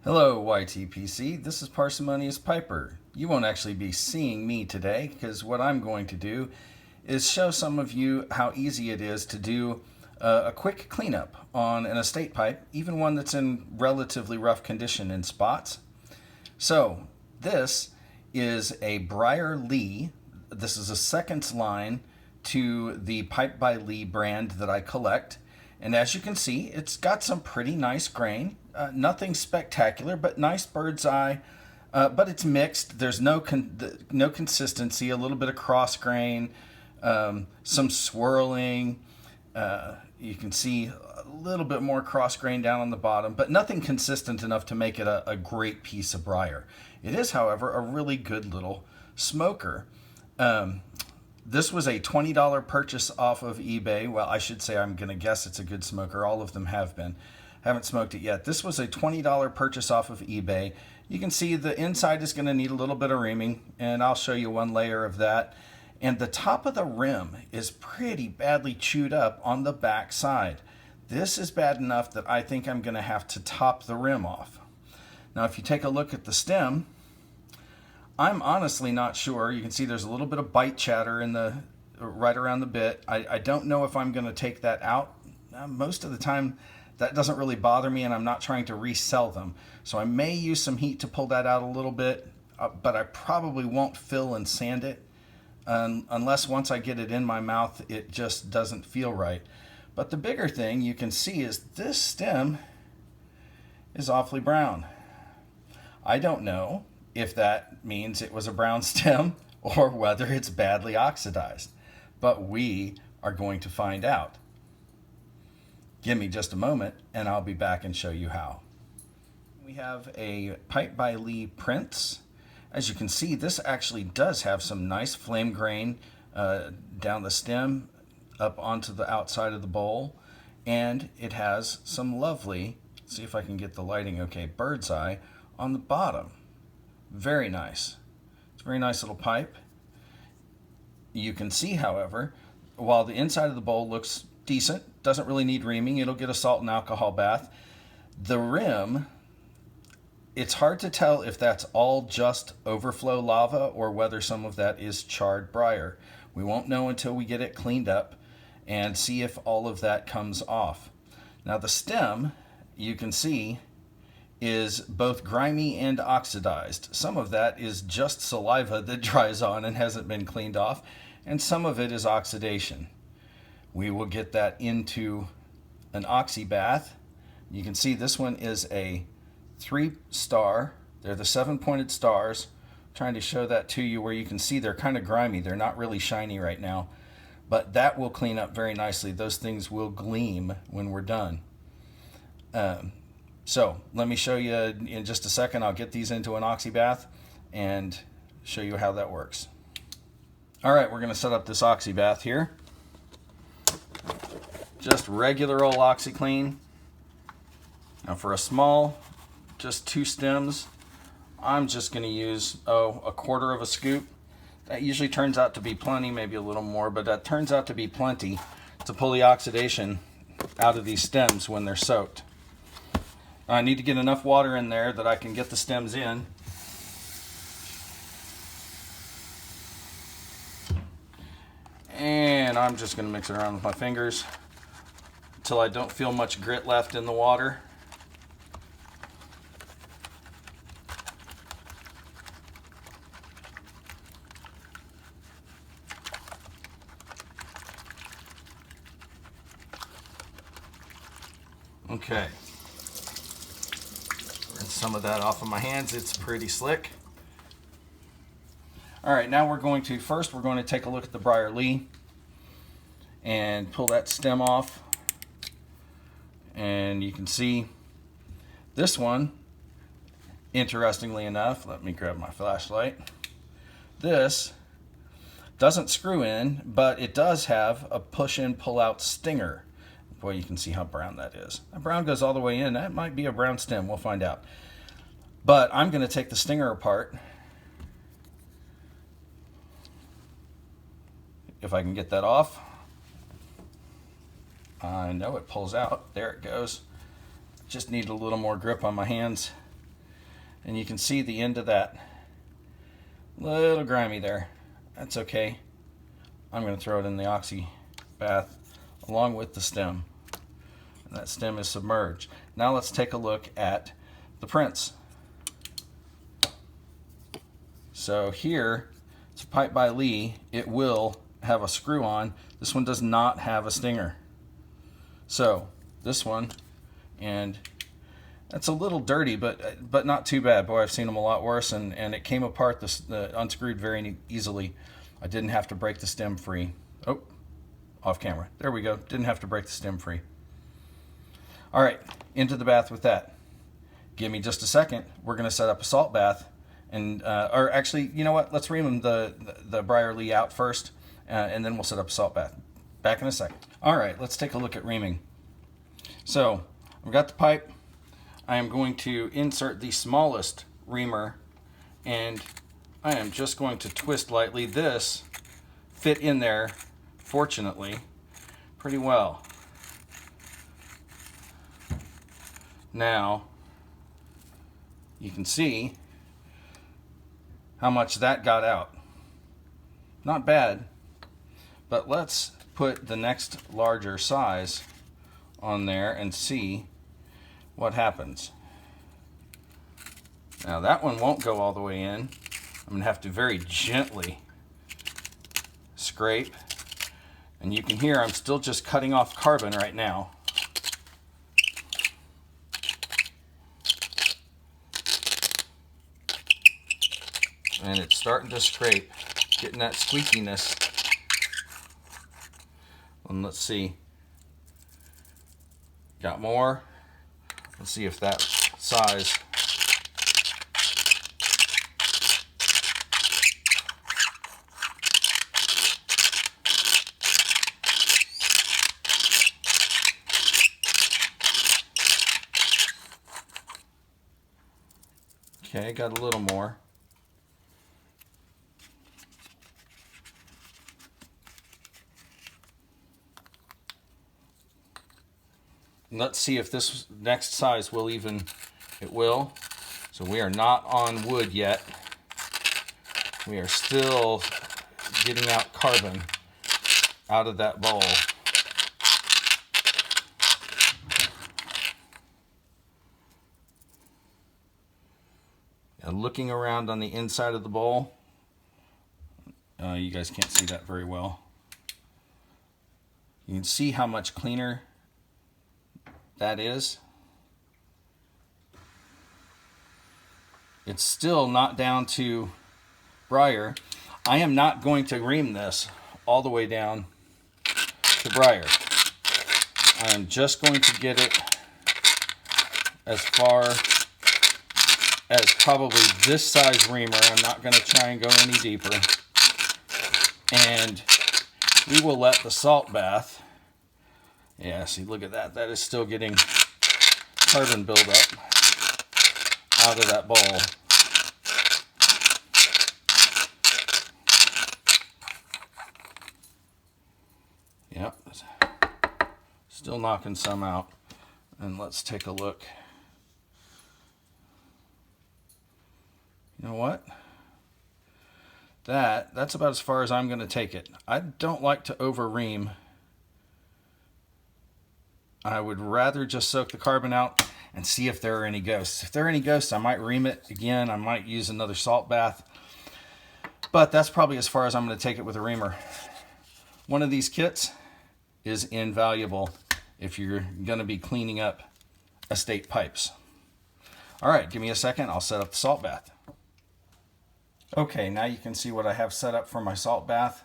Hello YTPC, this is Parsimonious Piper. You won't actually be seeing me today because what I'm going to do is show some of you how easy it is to do a quick cleanup on an estate pipe, even one that's in relatively rough condition in spots. So this is a Briar Lee. This is a seconds line to the Pipe by Lee brand that I collect. And as you can see, it's got some pretty nice grain. Nothing spectacular, but nice bird's eye. But it's mixed. There's no consistency, a little bit of cross grain, some swirling. You can see a little bit more cross grain down on the bottom, but nothing consistent enough to make it a great piece of briar. It is, however, a really good little smoker. This was a $20 purchase off of eBay. Well, I should say I'm going to guess it's a good smoker. All of them have been. Haven't smoked it yet. This was a $20 purchase off of eBay. You can see the inside is going to need a little bit of reaming, and I'll show you one layer of that. And the top of the rim is pretty badly chewed up on the back side. This is bad enough that I think I'm going to have to top the rim off. Now, if you take a look at the stem, I'm honestly not sure. You can see there's a little bit of bite chatter in the right around the bit. I don't know if I'm going to take that out. Most of the time, that doesn't really bother me, and I'm not trying to resell them. So I may use some heat to pull that out a little bit, but I probably won't fill and sand it unless once I get it in my mouth, it just doesn't feel right. But the bigger thing you can see is this stem is awfully brown. I don't know if that means it was a brown stem or whether it's badly oxidized, but we are going to find out. Give me just a moment and I'll be back and show you how. We have a Pipe by Lee Prince. As you can see, this actually does have some nice flame grain down the stem up onto the outside of the bowl, and it has some lovely, let's see if I can get the lighting okay, bird's eye on the bottom. Very nice. It's a very nice little pipe. You can see, however, while the inside of the bowl looks decent, doesn't really need reaming, it'll get a salt and alcohol bath. The rim, it's hard to tell if that's all just overflow lava or whether some of that is charred briar. We won't know until we get it cleaned up and see if all of that comes off. Now the stem, you can see, is both grimy and oxidized. Some of that is just saliva that dries on and hasn't been cleaned off, and some of it is oxidation. We will get that into an oxy bath. You can see this one is a 3-star. They're the 7-pointed stars. I'm trying to show that to you where you can see they're kind of grimy. They're not really shiny right now, but that will clean up very nicely. Those things will gleam when we're done. So let me show you in just a second. I'll get these into an oxy bath and show you how that works. All right, we're going to set up this oxy bath here. Just regular old OxyClean. Now for a small, just 2 stems, I'm just going to use a quarter of a scoop. That usually turns out to be plenty, maybe a little more, but that turns out to be plenty to pull the oxidation out of these stems when they're soaked. I need to get enough water in there that I can get the stems in. And I'm just going to mix it around with my fingers until I don't feel much grit left in the water. Okay. Rinse some of that off of my hands. It's pretty slick. All right, now we're going to take a look at the Briar Lee and pull that stem off. And you can see this one, interestingly enough, let me grab my flashlight. This doesn't screw in, but it does have a push in, pull out stinger. Boy, you can see how brown that is. That brown goes all the way in. That might be a brown stem. We'll find out. But I'm going to take the stinger apart. If I can get that off. I know it pulls out. There it goes. Just need a little more grip on my hands. And you can see the end of that. Little grimy there. That's okay. I'm going to throw it in the oxy bath along with the stem. And that stem is submerged. Now let's take a look at the prints. So here, it's a pipe by Lee. It will have a screw on. This one does not have a stinger. So this one, and that's a little dirty, but not too bad. Boy, I've seen them a lot worse, and it came apart, unscrewed very easily. I didn't have to break the stem free. Oh, off camera. There we go. Didn't have to break the stem free. All right, into the bath with that. Give me just a second. We're going to set up a salt bath, and or actually, you know what? Let's ream the Briar Lee out first, and then we'll set up a salt bath. Back in a second. All right, let's take a look at reaming. So I've got the pipe. I am going to insert the smallest reamer, and I am just going to twist lightly. This fit in there, fortunately, pretty well. Now, you can see how much that got out. Not bad, but let's put the next larger size on there and see what happens. Now that one won't go all the way in. I'm gonna have to very gently scrape, and you can hear I'm still just cutting off carbon right now. And it's starting to scrape, getting that squeakiness. And let's see. Got more. Let's see if that size. Okay, got a little more. Let's see if this next size will even, it will. So we are not on wood yet. We are still getting out carbon out of that bowl. And looking around on the inside of the bowl, you guys can't see that very well. You can see how much cleaner that is. It's still not down to Briar. I am not going to ream this all the way down to Briar. I am just going to get it as far as probably this size reamer. I'm not going to try and go any deeper. And we will let the salt bath. Yeah, see, look at that. That is still getting carbon buildup out of that bowl. Yep, still knocking some out. And let's take a look. You know what? That's about as far as I'm going to take it. I don't like to over ream. I would rather just soak the carbon out and see if there are any ghosts. If there are any ghosts, I might ream it again. I might use another salt bath. But that's probably as far as I'm going to take it with a reamer. One of these kits is invaluable if you're going to be cleaning up estate pipes. All right, give me a second. I'll set up the salt bath. Okay, now you can see what I have set up for my salt bath.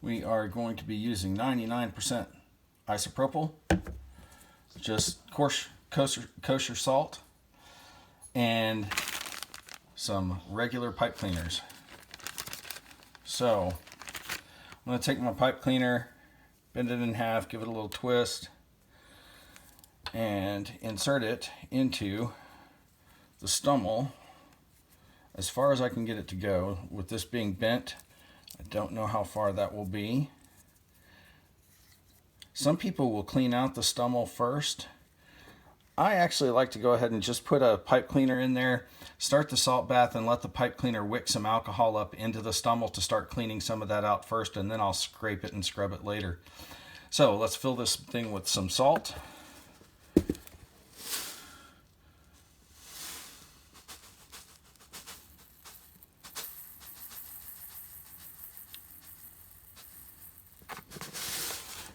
We are going to be using 99% isopropyl, just kosher salt, and some regular pipe cleaners. So I'm going to take my pipe cleaner, bend it in half, give it a little twist, and insert it into the stummel as far as I can get it to go. With this being bent, I don't know how far that will be. Some people will clean out the stummel first. I actually like to go ahead and just put a pipe cleaner in there, start the salt bath, and let the pipe cleaner wick some alcohol up into the stummel to start cleaning some of that out first, and then I'll scrape it and scrub it later. So let's fill this thing with some salt.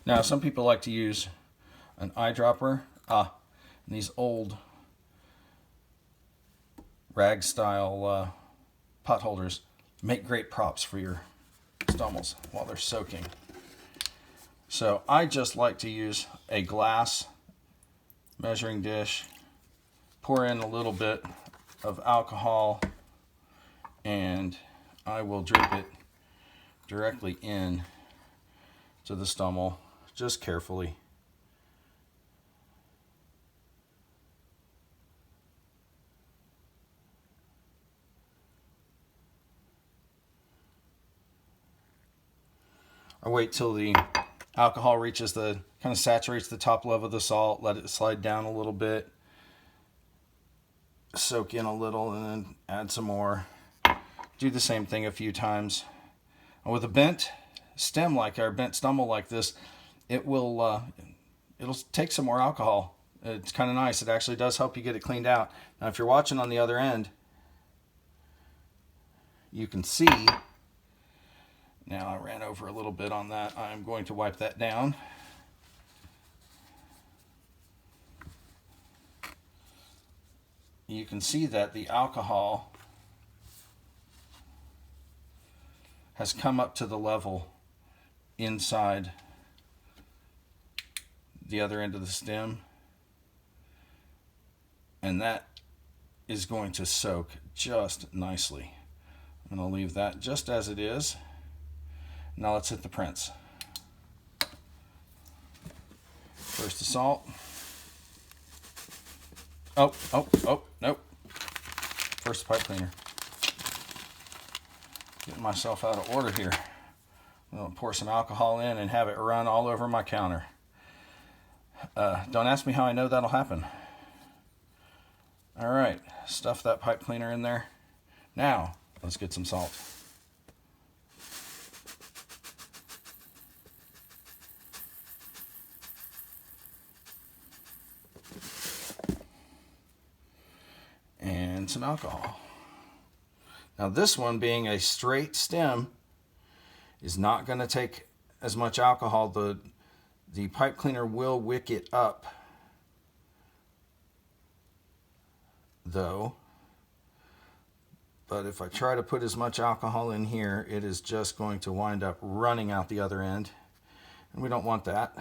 Now, some people like to use an eyedropper. These old rag style pot holders make great props for your stummels while they're soaking. So I just like to use a glass measuring dish, pour in a little bit of alcohol, and I will drip it directly in to the stummel, just carefully. I wait till the alcohol reaches kind of saturates the top level of the salt, let it slide down a little bit, soak in a little, and then add some more. Do the same thing a few times. And with a bent stem or bent stummel like this, it'll take some more alcohol. It's kind of nice. It actually does help you get it cleaned out. Now, if you're watching on the other end, you can see. Now I ran over a little bit on that. I'm going to wipe that down. You can see that the alcohol has come up to the level inside the other end of the stem, and that is going to soak just nicely. I'm going to leave that just as it is. Now let's hit the prints. First the salt. Oh, nope. First the pipe cleaner. Getting myself out of order here. I'm going to pour some alcohol in and have it run all over my counter. Don't ask me how I know that'll happen. All right, stuff that pipe cleaner in there. Now, let's get some salt. And some alcohol. Now this one, being a straight stem, is not going to take as much alcohol. The pipe cleaner will wick it up, though. But if I try to put as much alcohol in here, it is just going to wind up running out the other end, and we don't want that.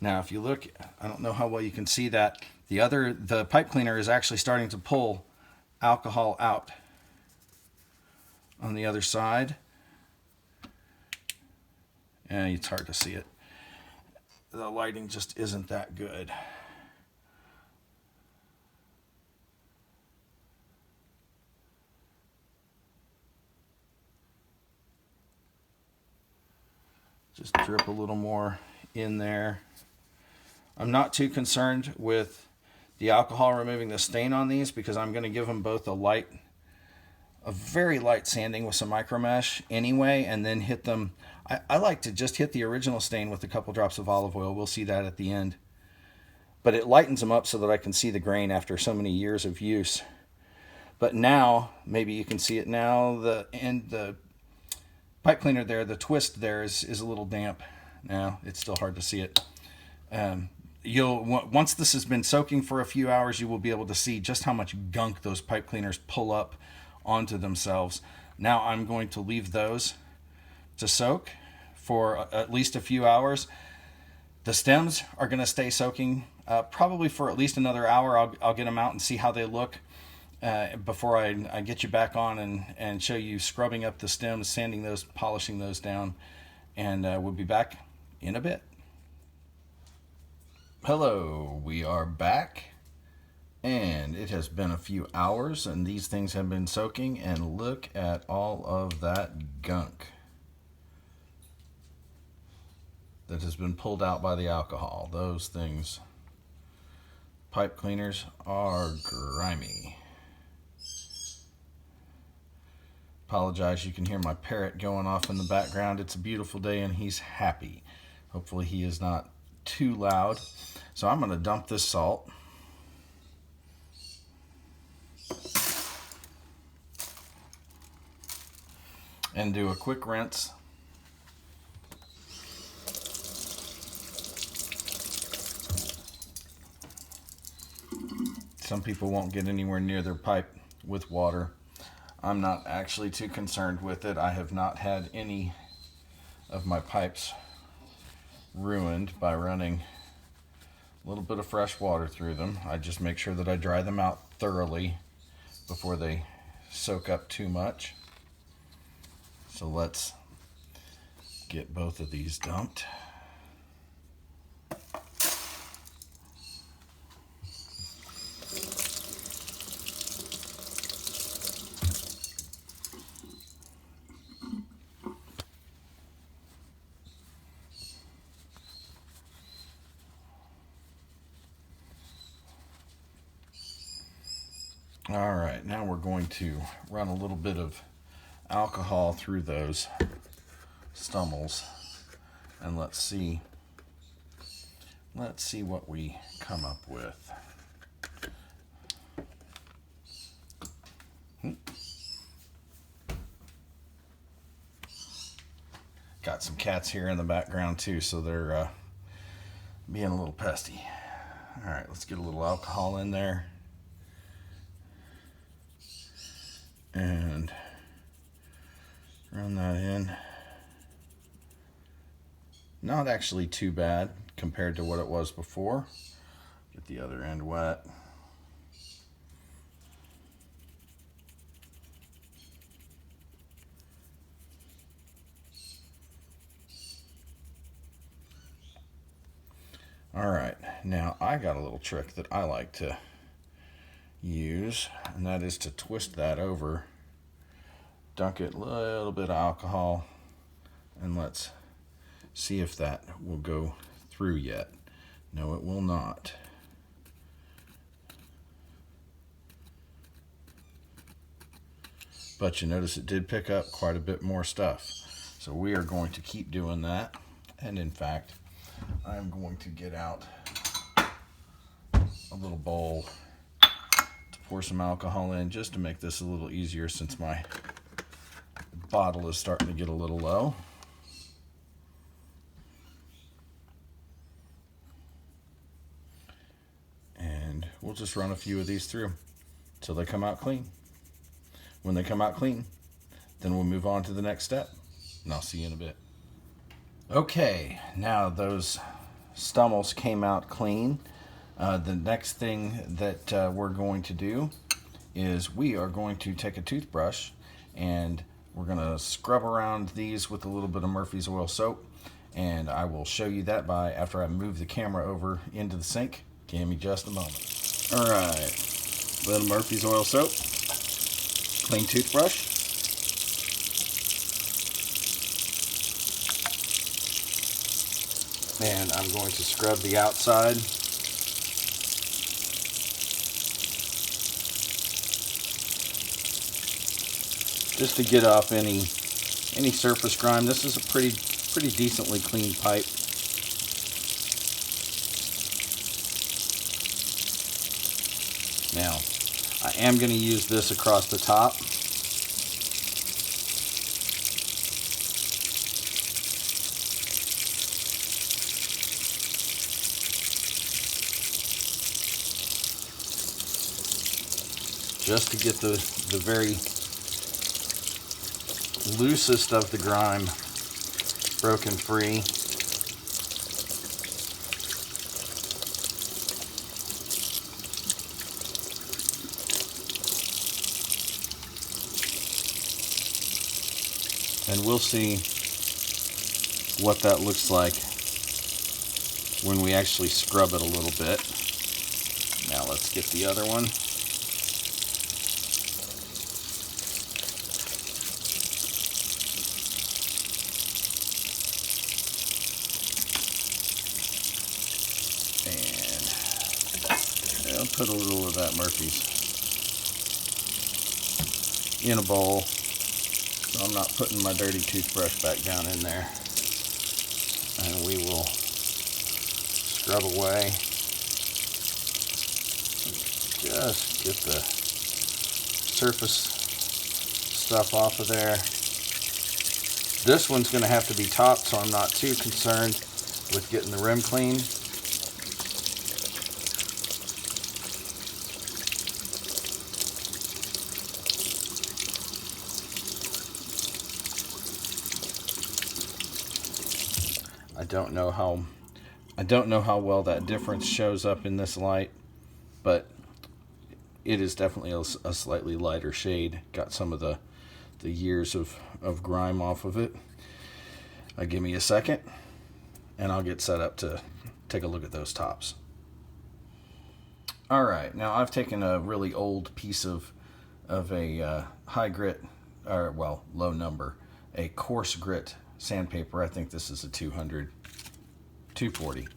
Now, if you look, I don't know how well you can see that. The pipe cleaner is actually starting to pull alcohol out on the other side. And it's hard to see it. The lighting just isn't that good. Just drip a little more in there. I'm not too concerned with the alcohol removing the stain on these, because I'm going to give them both a very light sanding with some micro mesh anyway, and then hit them. I like to just hit the original stain with a couple drops of olive oil. We'll see that at the end. But it lightens them up so that I can see the grain after so many years of use. But now, maybe you can see it now, the pipe cleaner there, the twist there is a little damp. Now, it's still hard to see it. Once this has been soaking for a few hours, you will be able to see just how much gunk those pipe cleaners pull up onto themselves. Now I'm going to leave those to soak for at least a few hours. The stems are going to stay soaking probably for at least another hour. I'll get them out and see how they look before I get you back on and show you scrubbing up the stems, sanding those, polishing those down, and we'll be back in a bit. Hello, we are back, and it has been a few hours, and these things have been soaking, and look at all of that gunk. that has been pulled out by the alcohol. Those things, pipe cleaners, are grimy. Apologize, you can hear my parrot going off in the background. It's a beautiful day and he's happy. Hopefully he is not too loud. So I'm going to dump this salt. And do a quick rinse. Some people won't get anywhere near their pipe with water. I'm not actually too concerned with it. I have not had any of my pipes ruined by running a little bit of fresh water through them. I just make sure that I dry them out thoroughly before they soak up too much. So let's get both of these dumped. All right, now we're going to run a little bit of alcohol through those stummels, and let's see what we come up with. Got some cats here in the background too, so they're being a little pesty. All right, let's get a little alcohol in there. And run that in. Not actually too bad compared to what it was before. Get the other end wet. All right, now I got a little trick that I like to use, and that is to twist that over, dunk it a little bit of alcohol, and let's see if that will go through yet. No, it will not. But you notice it did pick up quite a bit more stuff. So we are going to keep doing that. And in fact, I'm going to get out a little bowl to pour some alcohol in, just to make this a little easier since my bottle is starting to get a little low. And we'll just run a few of these through till they come out clean. When they come out clean, then we'll move on to the next step, and I'll see you in a bit. Okay, now those stummels came out clean. The next thing that we're going to do is we are going to take a toothbrush and we're going to scrub around these with a little bit of Murphy's oil soap, and I will show you that after I move the camera over into the sink. Give me just a moment. All right, little Murphy's oil soap, clean toothbrush, and I'm going to scrub the outside. Just to get off any surface grime. This is a pretty decently clean pipe. Now, I am going to use this across the top. Just to get the very loosest of the grime broken free. And we'll see what that looks like when we actually scrub it a little bit. Now let's get the other one. put a little of that Murphy's in a bowl, so I'm not putting my dirty toothbrush back down in there. And we will scrub away. Just get the surface stuff off of there. This one's going to have to be topped, so I'm not too concerned with getting the rim clean. I don't know how well that difference shows up in this light, but it is definitely a slightly lighter shade. Got some of the years of grime off of it. Give me a second, and I'll get set up to take a look at those tops. All right, now I've taken a really old piece of a high grit, or well, low number, a coarse grit sandpaper. I think this is a 240.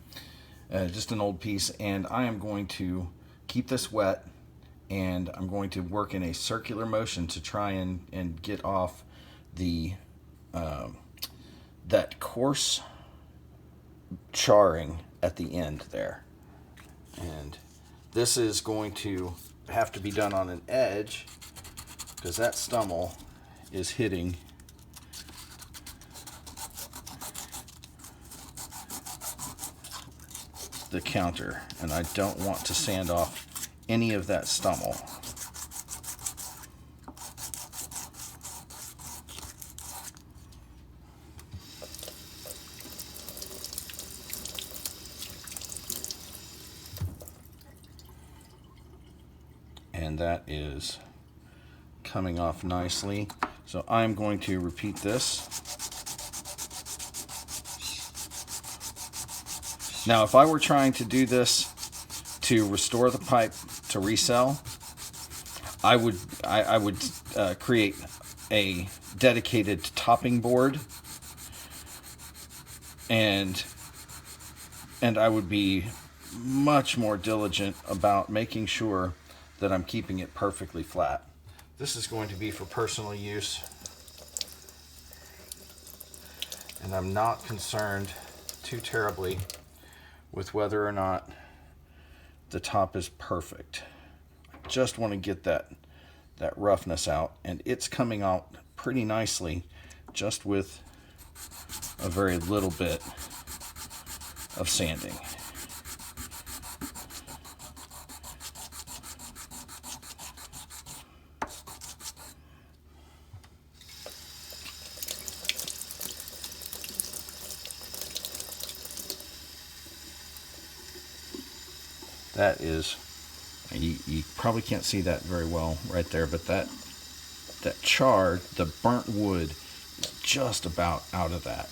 Just an old piece, and I am going to keep this wet, and I'm going to work in a circular motion to try and get off the that coarse charring at the end there. And this is going to have to be done on an edge because that stummel is hitting the counter, and I don't want to sand off any of that stummel. And that is coming off nicely. So I'm going to repeat this. Now, if I were trying to do this to restore the pipe to resell, I would create a dedicated topping board, and I would be much more diligent about making sure that I'm keeping it perfectly flat. This is going to be for personal use, and I'm not concerned too terribly with whether or not the top is perfect. I just want to get that roughness out, and it's coming out pretty nicely just with a very little bit of sanding. That is, you probably can't see that very well right there, but that char, the burnt wood, is just about out of that.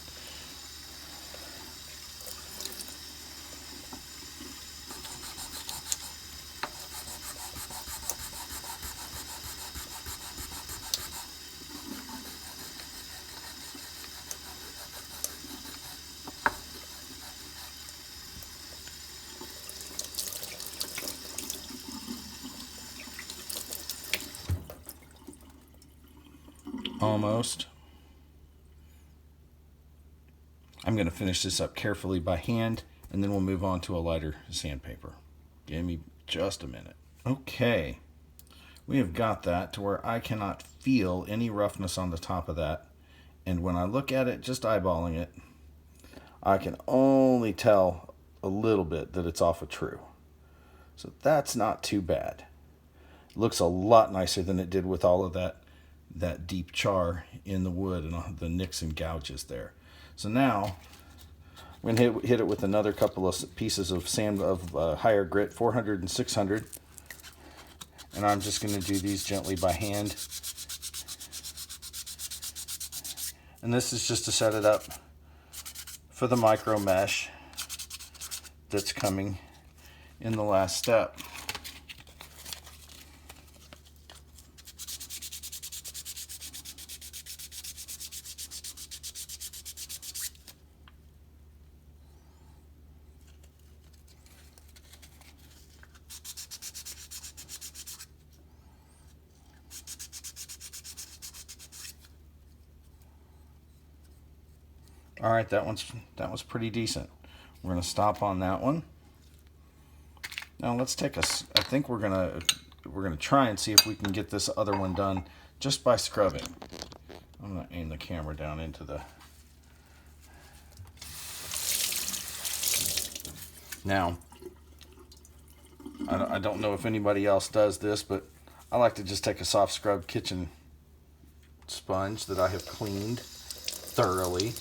Almost. I'm going to finish this up carefully by hand, and then we'll move on to a lighter sandpaper. Give me just a minute. Okay, we have got that to where I cannot feel any roughness on the top of that, and when I look at it, just eyeballing it, I can only tell a little bit that it's off of true. So that's not too bad. It looks a lot nicer than it did with all of that deep char in the wood and the nicks and gouges there. So now I'm going to hit it with another couple of pieces of sand of higher grit, 400 and 600, and I'm just going to do these gently by hand. And this is just to set it up for the micro mesh that's coming in the last step. All right, that was pretty decent. We're gonna stop on that one. Now let's take I think we're gonna try and see if we can get this other one done just by scrubbing. I'm gonna aim the camera down into the. Now, I don't know if anybody else does this, but I like to just take a soft scrub kitchen sponge that I have cleaned thoroughly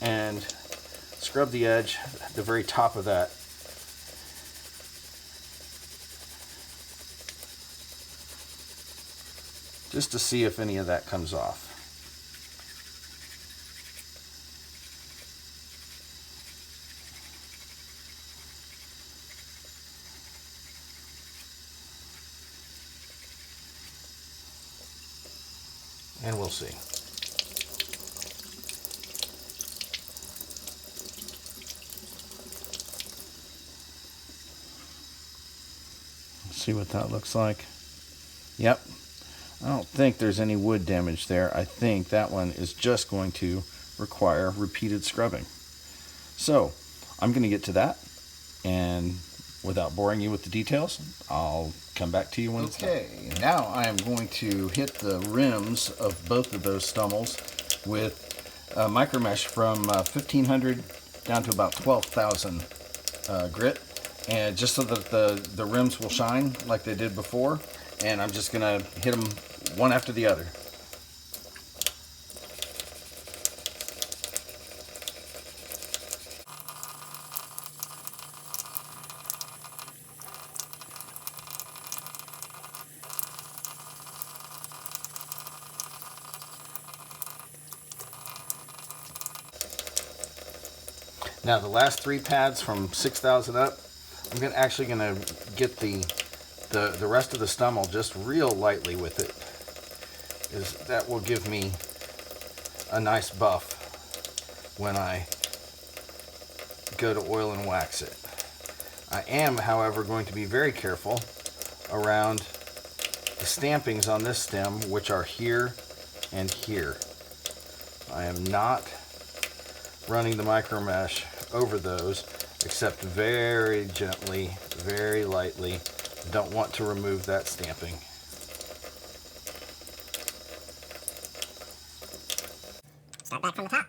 and scrub the edge, the very top of that. Just to see if any of that comes off. And we'll see. See what that looks like. Yep. I don't think there's any wood damage there. I think that one is just going to require repeated scrubbing. So I'm going to get to that, and without boring you with the details, I'll come back to you when it's done. Okay, now I am going to hit the rims of both of those stummels with micro mesh from 1500 down to about 12,000 grit, and just so that the rims will shine like they did before. And I'm just gonna hit them one after the other. Now the last 3 pads from 6,000 up, I'm actually gonna get the rest of the stummel just real lightly with it. That will give me a nice buff when I go to oil and wax it. I am, however, going to be very careful around the stampings on this stem, which are here and here. I am not running the micro mesh over those, except very gently, very lightly. Don't want to remove that stamping. Start back from the top.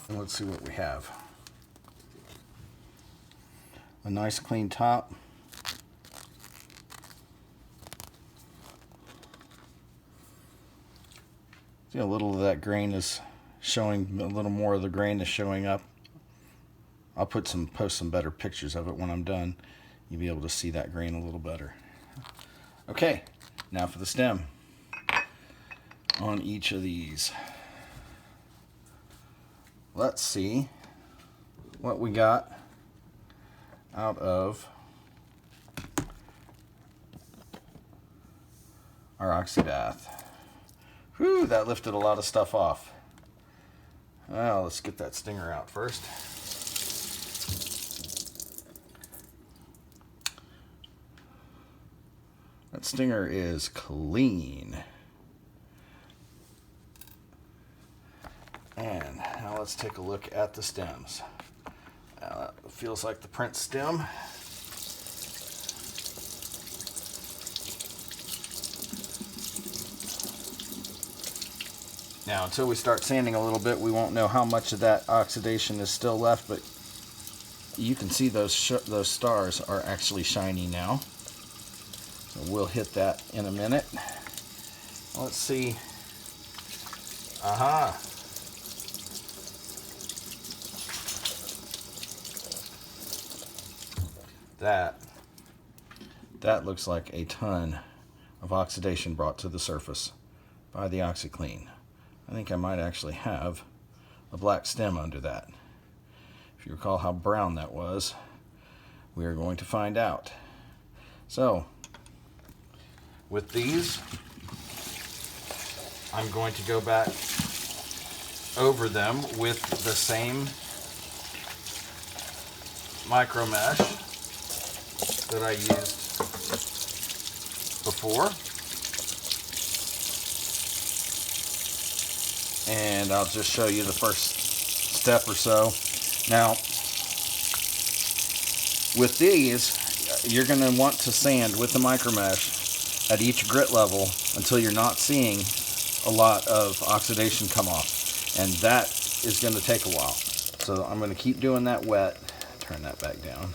And let's see what we have. A nice clean top. See, a little of that grain is showing, a little more of the grain is showing up. I'll post some better pictures of it when I'm done. You'll be able to see that grain a little better. Okay, now for the stem on each of these. Let's see what we got out of our oxidath. Whew, that lifted a lot of stuff off. Well, let's get that stinger out first. That stinger is clean. And now let's take a look at the stems. Now that feels like the Prince stem. Now, until we start sanding a little bit, we won't know how much of that oxidation is still left, but you can see those stars are actually shiny now. So we'll hit that in a minute. Let's see. Aha! That looks like a ton of oxidation brought to the surface by the OxiClean. I think I might actually have a black stem under that. If you recall how brown that was, we are going to find out. So, with these, I'm going to go back over them with the same micro mesh that I used before. And I'll just show you the first step or so. Now, with these, you're going to want to sand with the micro mesh at each grit level until you're not seeing a lot of oxidation come off. And that is going to take a while. So I'm going to keep doing that wet. Turn that back down.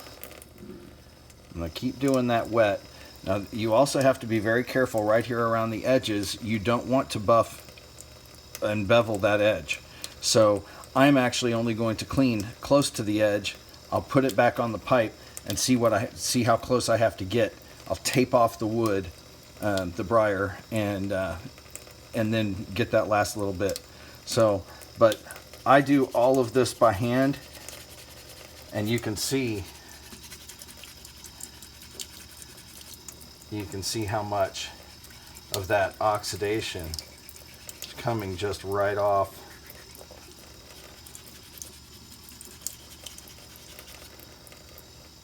I'm going to keep doing that wet. Now, you also have to be very careful right here around the edges. You don't want to buff and bevel that edge. So I'm actually only going to clean close to the edge. I'll put it back on the pipe and see how close I have to get. I'll tape off the wood, the briar, and then get that last little bit. So, but I do all of this by hand, and you can see how much of that oxidation is coming just right off.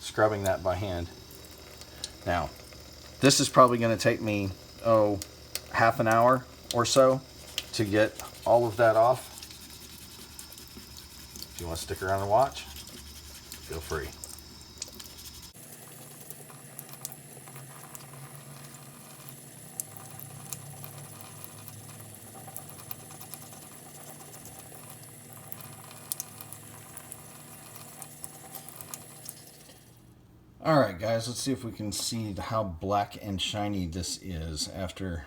Scrubbing that by hand. Now, this is probably going to take me, half an hour or so to get all of that off. If you want to stick around and watch, feel free. Alright guys, let's see if we can see how black and shiny this is after.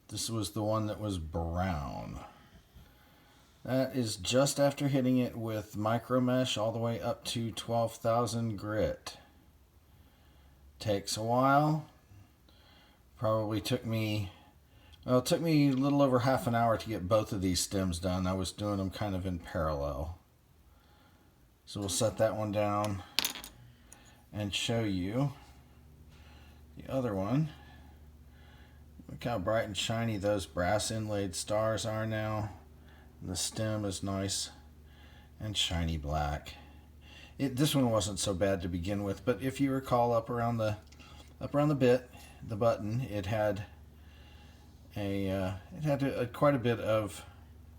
This was the one that was brown. That is just after hitting it with micro mesh all the way up to 12,000 grit. Takes a while. Probably took me, well, it took me a little over half an hour to get both of these stems done. I was doing them kind of in parallel. So we'll set that one down and show you the other one. Look how bright and shiny those brass inlaid stars are now. And the stem is nice and shiny black. This one wasn't so bad to begin with, but if you recall, up around the bit, the button, it had quite a bit of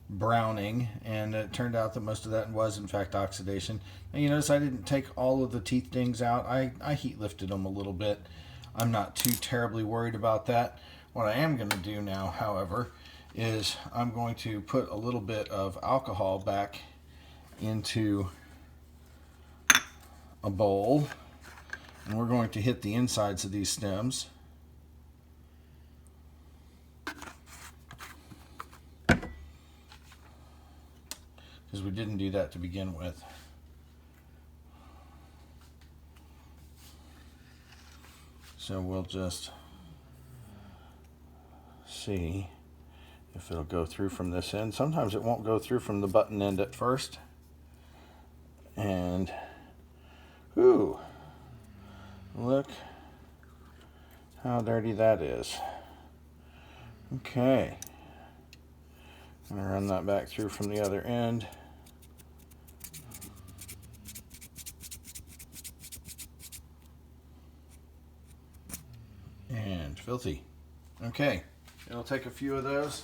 browning, and it turned out that most of that was in fact oxidation. And you notice I didn't take all of the teeth dings out. I heat lifted them a little bit. I'm not too terribly worried about that. What I am going to do now, however, is I'm going to put a little bit of alcohol back into a bowl, and we're going to hit the insides of these stems. Because we didn't do that to begin with. So we'll just see if it'll go through from this end. Sometimes it won't go through from the button end at first. And, ooh, look how dirty that is. Okay. I'm going to run that back through from the other end. And filthy. Okay, it'll take a few of those,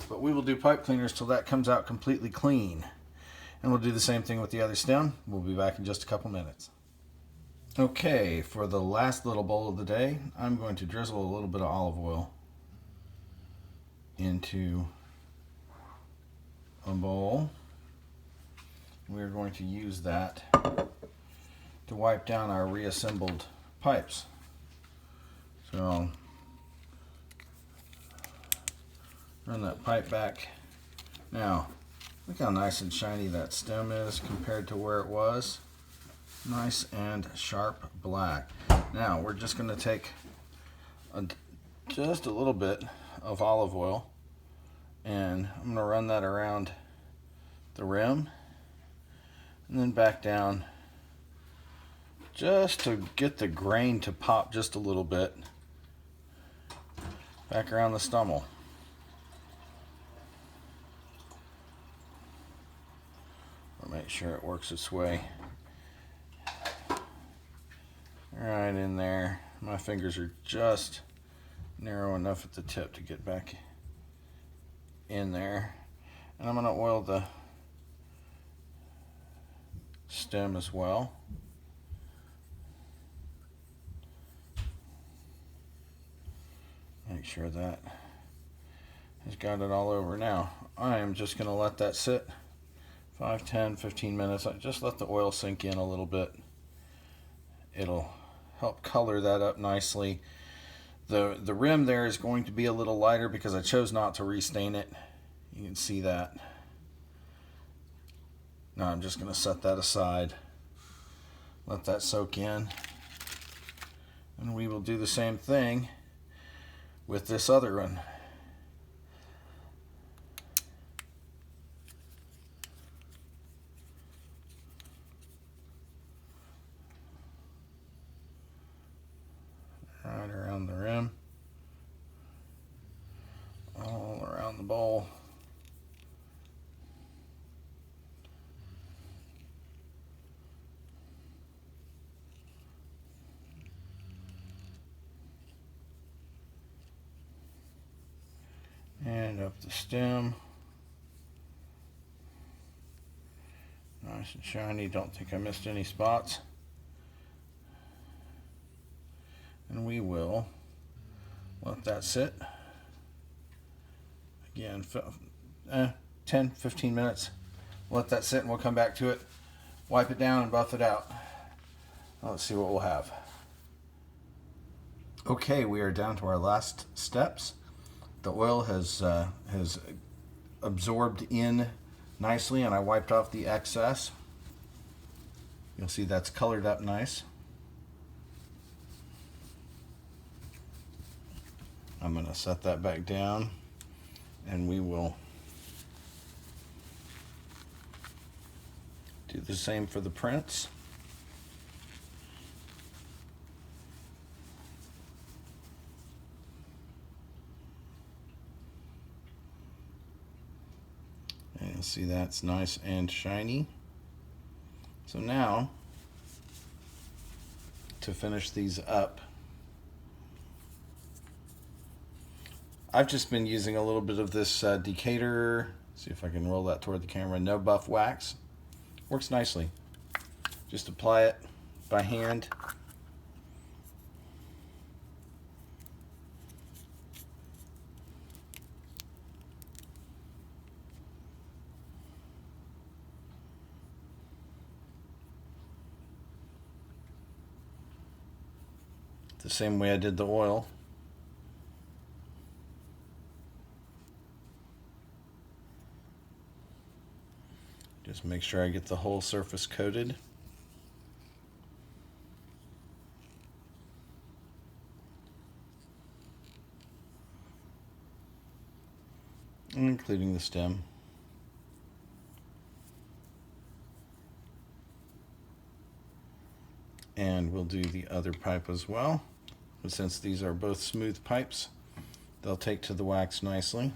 but we will do pipe cleaners till that comes out completely clean. And we'll do the same thing with the other stem. We'll be back in just a couple minutes. Okay, for the last little bowl of the day, I'm going to drizzle a little bit of olive oil into a bowl. We're going to use that to wipe down our reassembled pipes. So run that pipe back. Now, look how nice and shiny that stem is compared to where it was. Nice and sharp black. Now, we're just going to take just a little bit of olive oil, and I'm going to run that around the rim and then back down just to get the grain to pop just a little bit back around the stummel. sure it works its way right in there. My fingers are just narrow enough at the tip to get back in there. And I'm going to oil the stem as well. Make sure that has got it all over. Now I am just going to let that sit 5, 10, 15 minutes. Just let the oil sink in a little bit. It'll help color that up nicely. The rim there is going to be a little lighter because I chose not to restain it. You can see that. Now I'm just going to set that aside. Let that soak in. And we will do the same thing with this other one. Right around the rim, all around the bowl. And up the stem. Nice and shiny. Don't think I missed any spots. And we will let that sit. Again, 10, 15 minutes. Let that sit and we'll come back to it. Wipe it down and buff it out. Let's see what we'll have. Okay, we are down to our last steps. The oil has absorbed in nicely, and I wiped off the excess. You'll see that's colored up nice. I'm going to set that back down, and we will do the same for the prints. And you'll see that's nice and shiny. So now, to finish these up, I've just been using a little bit of this Decatur, see if I can roll that toward the camera, no buff wax. Works nicely. Just apply it by hand. The same way I did the oil. Just make sure I get the whole surface coated. Including the stem. And we'll do the other pipe as well. But since these are both smooth pipes, they'll take to the wax nicely.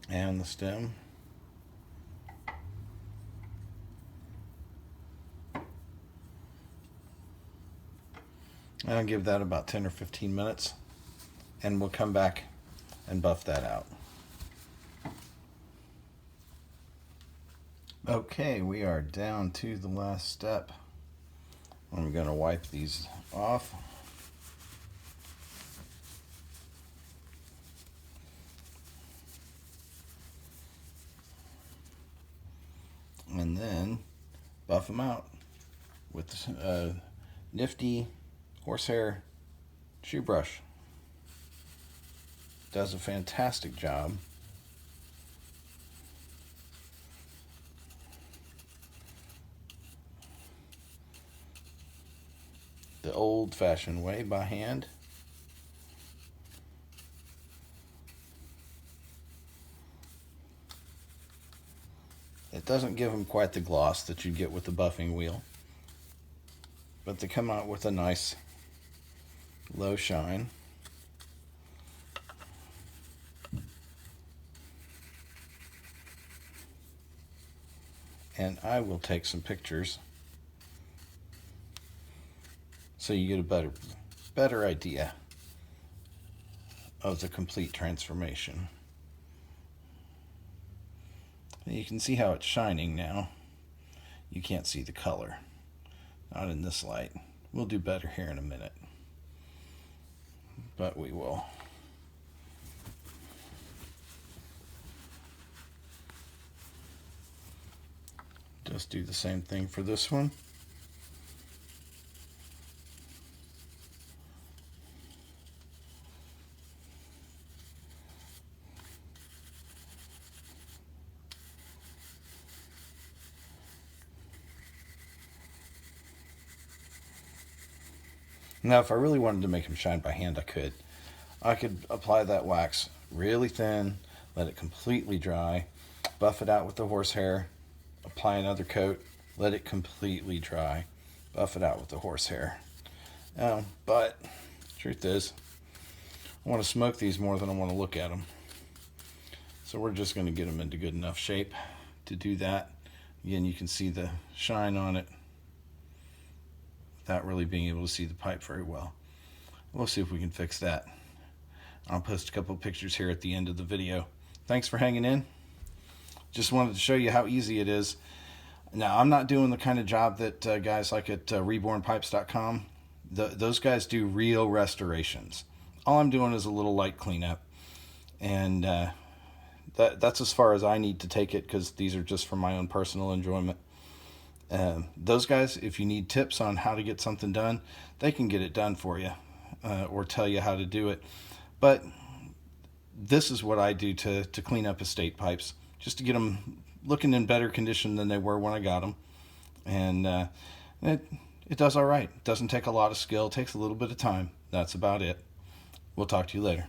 And the stem. I'll give that about 10 or 15 minutes, and we'll come back and buff that out. Okay, we are down to the last step. I'm going to wipe these off. And then buff them out with a nifty horsehair shoe brush. Does a fantastic job. The old-fashioned way, by hand. doesn't give them quite the gloss that you get with the buffing wheel, but they come out with a nice low shine. And I will take some pictures so you get a better idea of the complete transformation. And you can see how it's shining now. You can't see the color, not in this light. We'll do better here in a minute, but we will. Just do the same thing for this one. Now, if I really wanted to make them shine by hand, I could apply that wax really thin, let it completely dry, buff it out with the horsehair, apply another coat, let it completely dry, buff it out with the horsehair. But truth is, I want to smoke these more than I want to look at them. So we're just going to get them into good enough shape to do that. Again, you can see the shine on it without really being able to see the pipe very well. We'll see if we can fix that. I'll post a couple of pictures here at the end of the video. Thanks for hanging in. Just wanted to show you how easy it is. Now, I'm not doing the kind of job that guys like at rebornpipes.com. Those guys do real restorations. All I'm doing is a little light cleanup. And that's as far as I need to take it, because these are just for my own personal enjoyment. Those guys, if you need tips on how to get something done, they can get it done for you, or tell you how to do it. But this is what I do to clean up estate pipes, just to get them looking in better condition than they were when I got them. And it does all right. It doesn't take a lot of skill. It takes a little bit of time. That's about it. We'll talk to you later.